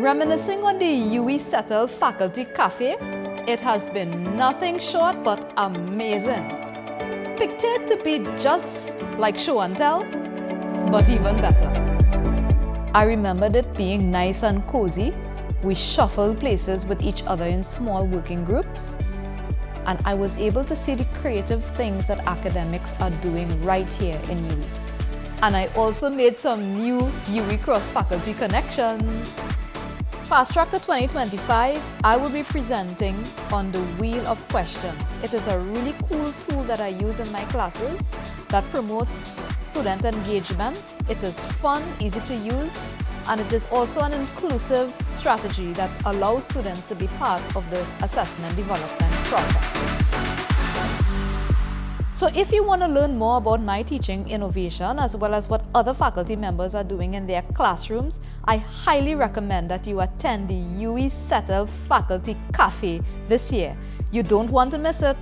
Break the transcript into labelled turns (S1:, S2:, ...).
S1: Reminiscing on the UWI Faculty Café, it has been nothing short but amazing. Pictured to be just like show and tell, but even better. I remembered it being nice and cozy. We shuffled places with each other in small working groups. And I was able to see the creative things that academics are doing right here in UWI. And I also made some new UWI cross-faculty connections. Fast Track to 2025, I will be presenting on the Wheel of Questions. It is a really cool tool that I use in my classes that promotes student engagement. It is fun, easy to use, and it is also an inclusive strategy that allows students to be part of the assessment development process. So if you want to learn more about my teaching innovation as well as what other faculty members are doing in their classrooms, I highly recommend that you attend the UWI Faculty Café this year. You don't want to miss it.